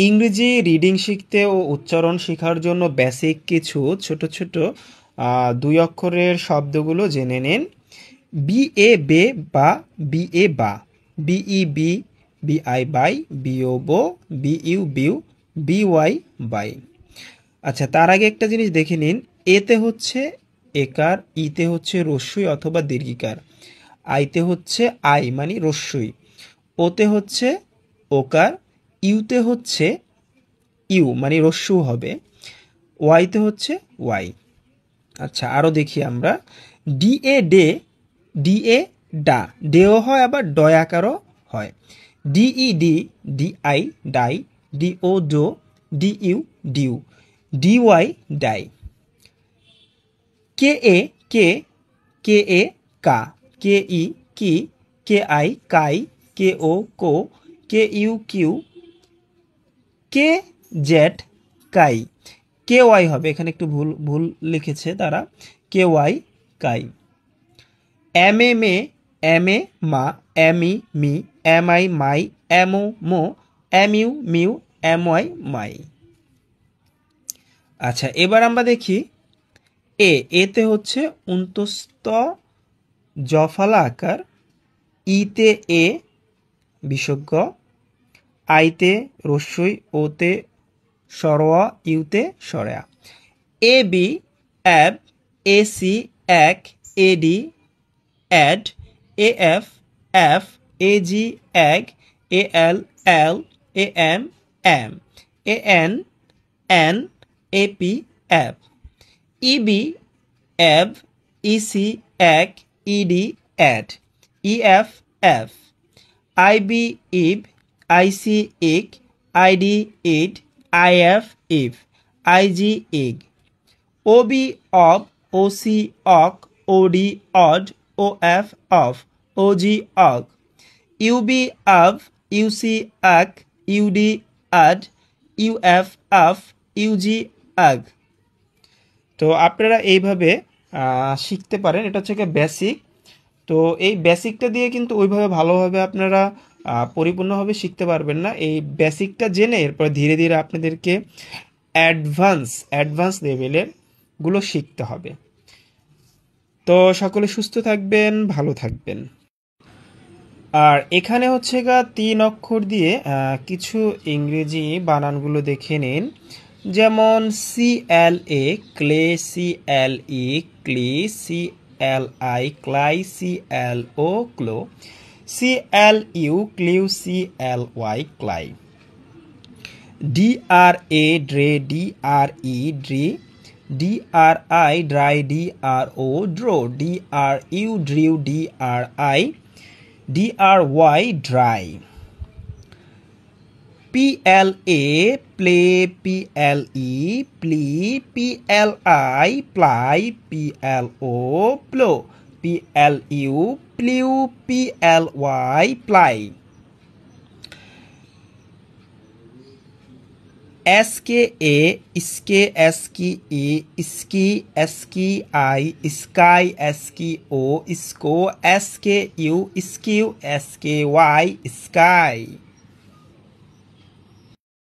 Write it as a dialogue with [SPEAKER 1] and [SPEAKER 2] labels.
[SPEAKER 1] ইংরেজি রিডিং শিখতে ও উচ্চারণ শেখার জন্য বেসিক কিছু ছোট ছোট 2 অক্ষরের শব্দগুলো জেনে নিন। বি এ বে বা বি এ বা, বিই বি, বিআই বাই, বিও বো, বিইউ বিউ, বিওয়াই বাই। আচ্ছা, তার আগে একটা জিনিস দেখে নিন। এতে হচ্ছে একার, ইতে হচ্ছে রস্যই অথবা দীর্ঘিকার, আইতে হচ্ছে আই মানে রস্যই, ওতে হচ্ছে ওকার, ইউতে হচ্ছে ইউ মানে রস্যু হবে, ওয়াইতে হচ্ছে ওয়াই। আচ্ছা, আরও দেখি আমরা। ডি এ ডে, ডি এ ডা, ডেও হয় আবার ডয় আকারও হয়। ডিই ডি, ডিআই ডাই, ডিও ডো, ডিইউ ডিউ, ডিওয়াই ডাই। কে এ কে, কে এ কা, কে ই কি, কে আই কাই, কে ও কো, কে ইউ কিউ, কে জেড কাই। কে ওয়াই হবে, এখানে একটু ভুল ভুল লিখেছে তারা, কে ওয়াই কাই। এম এ মে, এম এ মা, এম ই মি, M I my, M O মো, এম ইউ মিউ, এম ওয়াই মাই। আচ্ছা, এবার আমরা দেখি এতে হচ্ছে উন্তস্ত জফলা আকার, ইতে এ বিসর্গ, আইতে রস্যই, ওতে সরোয়া, ইউতে সরেয়া। A B ab, A C এক, এ ডি অ্যাড, এ এফ এফ, এ জি এগ, এ এল এল, এ এম এম, এ এন এন, এ পি অ্যাপ। ই বি অ্যাব, ই সি এক, ই ডি অ্যাড, ই এফ এফ। আই বি ইব, আই সি ইক, আই ডি ইড, আই এফ ইফ, আই জি ইগ। ও বি অব, ও সি অক, ও ডি অড, ও এফ অফ, ও জি অগ। ইউ বি আভ, ইউ সি আক, ইউ ডি আড, ইউ এফ আফ, ইউ জি আগ। তো আপনারা এইভাবে শিখতে পারেন, এটা হচ্ছে বেসিক। তো এই বেসিকটা দিয়ে কিন্তু ওইভাবে ভালোভাবে আপনারা পরিপূর্ণভাবে শিখতে পারবেন না। এই বেসিকটা জেনে এরপর ধীরে ধীরে আপনাদেরকে অ্যাডভান্স লেভেলের গুলো শিখতে হবে। তো সকলে সুস্থ থাকবেন, ভালো থাকবেন। আর এখানে হচ্ছে 3 অক্ষর দিয়ে কিছু ইংরেজি বানানগুলো দেখে নিন। যেমন সি এল এ ক্লে, সি এল ই ক্লি, সি এল আই ক্লাই, সি এল ও ক্লো, সি এল ইউ ক্লিউ, সি এল ওয়াই ক্লাই। ডি আর এ ড্রে, ডি আর ই ড্রি, ডি আর আই ড্রাই, ডি আর ও ড্রো, ডি আর ইউ ড্রিউ, D R I D R Y ড্রাই। পি এল এ প্লে, পি এল ই প্লি, পি এল আই প্লাই, পি এল ও প্লো, P L U প্লিউ, P L Y প্লাই। S K A স্কে, S K E স্কি, S K I স্কাই, S K O স্কো, এস কে ইউ স্কিউ, এস কে ওয়াই স্কাই।